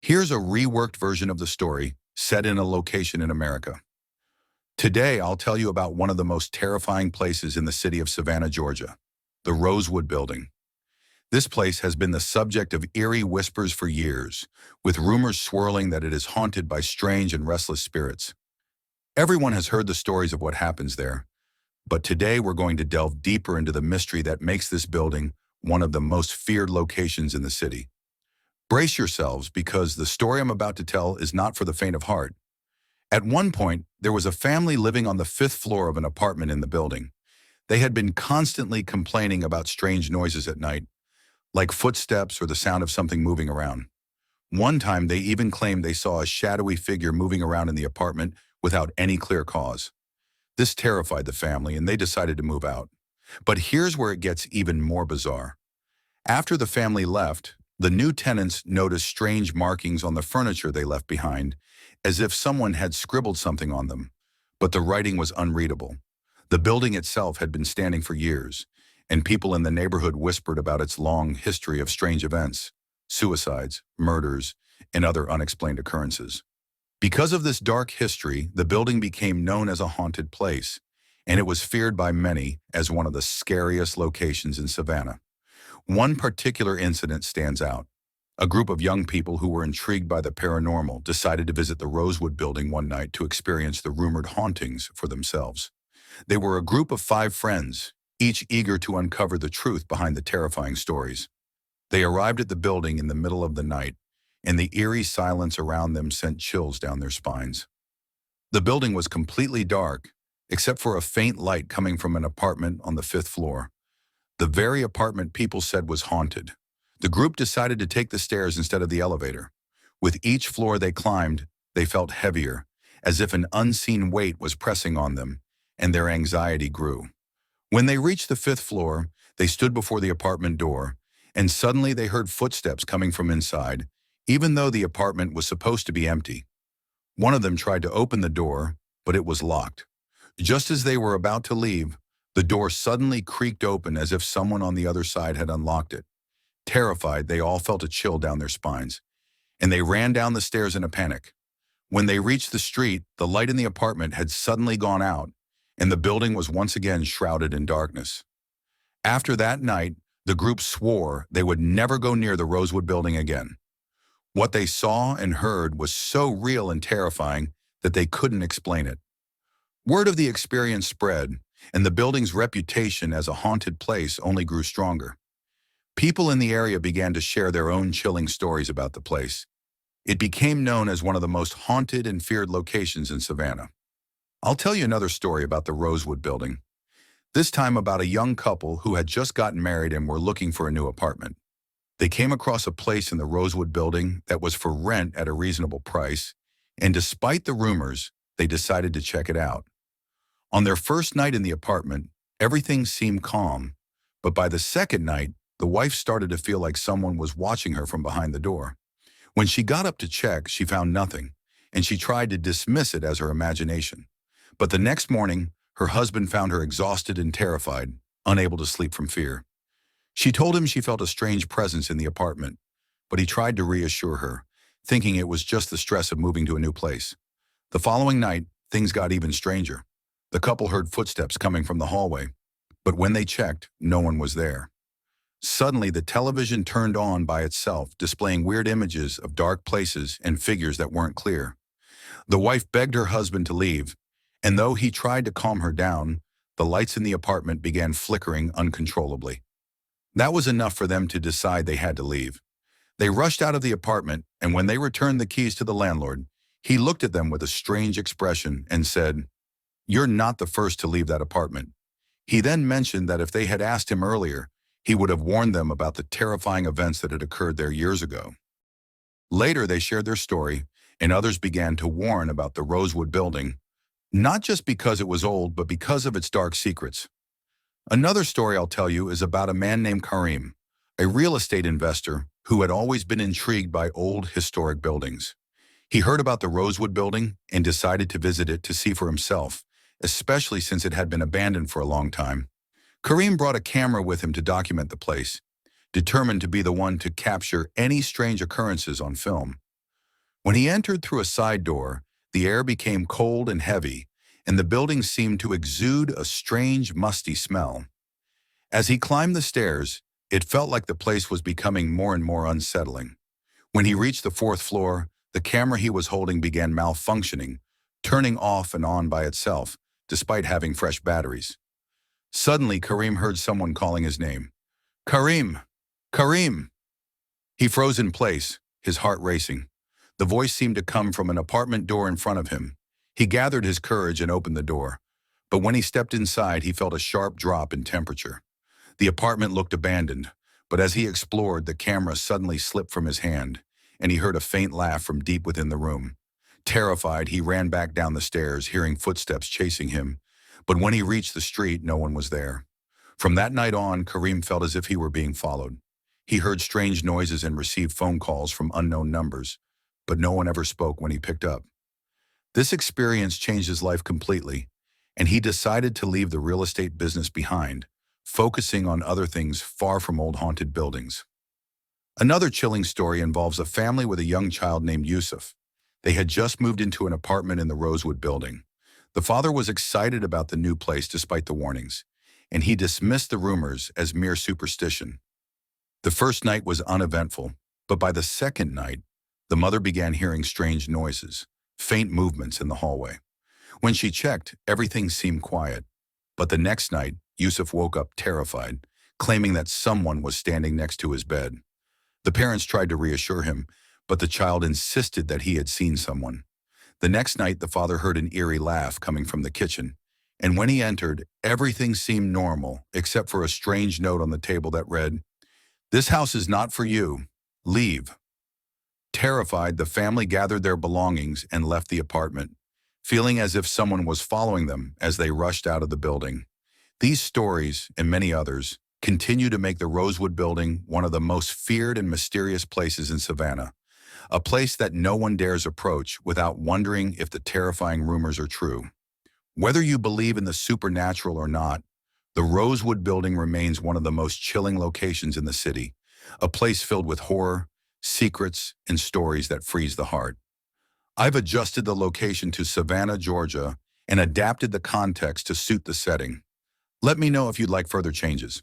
Here's a reworked version of the story, set in a location in America. Today, I'll tell you about one of the most terrifying places in the city of Savannah, Georgia, the Rosewood Building. This place has been the subject of eerie whispers for years, with rumors swirling that it is haunted by strange and restless spirits. Everyone has heard the stories of what happens there, but today we're going to delve deeper into the mystery that makes this building one of the most feared locations in the city. Brace yourselves because the story I'm about to tell is not for the faint of heart. At one point, there was a family living on the fifth floor of an apartment in the building. They had been constantly complaining about strange noises at night, like footsteps or the sound of something moving around. One time, they even claimed they saw a shadowy figure moving around in the apartment without any clear cause. This terrified the family, and they decided to move out. But here's where it gets even more bizarre. After the family left, the new tenants noticed strange markings on the furniture they left behind, as if someone had scribbled something on them, but the writing was unreadable. The building itself had been standing for years, and people in the neighborhood whispered about its long history of strange events, suicides, murders, and other unexplained occurrences. Because of this dark history, the building became known as a haunted place, and it was feared by many as one of the scariest locations in Savannah. One particular incident stands out. A group of young people who were intrigued by the paranormal decided to visit the Rosewood Building one night to experience the rumored hauntings for themselves. They were a group of 5 friends, each eager to uncover the truth behind the terrifying stories. They arrived at the building in the middle of the night, and the eerie silence around them sent chills down their spines. The building was completely dark, except for a faint light coming from an apartment on the 5th floor. The very apartment people said was haunted. The group decided to take the stairs instead of the elevator. With each floor they climbed, they felt heavier, as if an unseen weight was pressing on them, and their anxiety grew. When they reached the 5th floor, they stood before the apartment door, and suddenly they heard footsteps coming from inside, even though the apartment was supposed to be empty. One of them tried to open the door, but it was locked. Just as they were about to leave, the door suddenly creaked open as if someone on the other side had unlocked it. Terrified, they all felt a chill down their spines, and they ran down the stairs in a panic. When they reached the street, the light in the apartment had suddenly gone out, and the building was once again shrouded in darkness. After that night, the group swore they would never go near the Rosewood Building again. What they saw and heard was so real and terrifying that they couldn't explain it. Word of the experience spread, and the building's reputation as a haunted place only grew stronger. People in the area began to share their own chilling stories about the place. It became known as one of the most haunted and feared locations in Savannah. I'll tell you another story about the Rosewood Building, this time about a young couple who had just gotten married and were looking for a new apartment. They came across a place in the Rosewood Building that was for rent at a reasonable price, and despite the rumors, they decided to check it out. On their first night in the apartment, everything seemed calm, but by the second night, the wife started to feel like someone was watching her from behind the door. When she got up to check, she found nothing, and she tried to dismiss it as her imagination. But the next morning, her husband found her exhausted and terrified, unable to sleep from fear. She told him she felt a strange presence in the apartment, but he tried to reassure her, thinking it was just the stress of moving to a new place. The following night, things got even stranger. The couple heard footsteps coming from the hallway, but when they checked, no one was there. Suddenly, the television turned on by itself, displaying weird images of dark places and figures that weren't clear. The wife begged her husband to leave, and though he tried to calm her down, the lights in the apartment began flickering uncontrollably. That was enough for them to decide they had to leave. They rushed out of the apartment, and when they returned the keys to the landlord, he looked at them with a strange expression and said, "You're not the first to leave that apartment." He then mentioned that if they had asked him earlier, he would have warned them about the terrifying events that had occurred there years ago. Later, they shared their story, and others began to warn about the Rosewood Building, not just because it was old, but because of its dark secrets. Another story I'll tell you is about a man named Karim, a real estate investor who had always been intrigued by old historic buildings. He heard about the Rosewood Building and decided to visit it to see for himself, especially since it had been abandoned for a long time. Karim brought a camera with him to document the place, determined to be the one to capture any strange occurrences on film. When he entered through a side door, the air became cold and heavy, and the building seemed to exude a strange, musty smell. As he climbed the stairs, it felt like the place was becoming more and more unsettling. When he reached the fourth floor, the camera he was holding began malfunctioning, turning off and on by itself, despite having fresh batteries. Suddenly, Kareem heard someone calling his name. Kareem! Kareem! He froze in place, his heart racing. The voice seemed to come from an apartment door in front of him. He gathered his courage and opened the door. But when he stepped inside, he felt a sharp drop in temperature. The apartment looked abandoned, but as he explored, the camera suddenly slipped from his hand, and he heard a faint laugh from deep within the room. Terrified, he ran back down the stairs, hearing footsteps chasing him. But when he reached the street, no one was there. From that night on, Kareem felt as if he were being followed. He heard strange noises and received phone calls from unknown numbers, but no one ever spoke when he picked up. This experience changed his life completely, and he decided to leave the real estate business behind, focusing on other things far from old haunted buildings. Another chilling story involves a family with a young child named Yusuf. They had just moved into an apartment in the Rosewood building. The father was excited about the new place despite the warnings, and he dismissed the rumors as mere superstition. The first night was uneventful, but by the second night, the mother began hearing strange noises, faint movements in the hallway. When she checked, everything seemed quiet. But the next night, Yusuf woke up terrified, claiming that someone was standing next to his bed. The parents tried to reassure him, but the child insisted that he had seen someone. The next night, the father heard an eerie laugh coming from the kitchen, and when he entered, everything seemed normal except for a strange note on the table that read, "This house is not for you. Leave." Terrified, the family gathered their belongings and left the apartment, feeling as if someone was following them as they rushed out of the building. These stories, and many others, continue to make the Rosewood Building one of the most feared and mysterious places in Savannah, a place that no one dares approach without wondering if the terrifying rumors are true. Whether you believe in the supernatural or not, the Rosewood Building remains one of the most chilling locations in the city, a place filled with horror, secrets, and stories that freeze the heart. I've adjusted the location to Savannah, Georgia, and adapted the context to suit the setting. Let me know if you'd like further changes.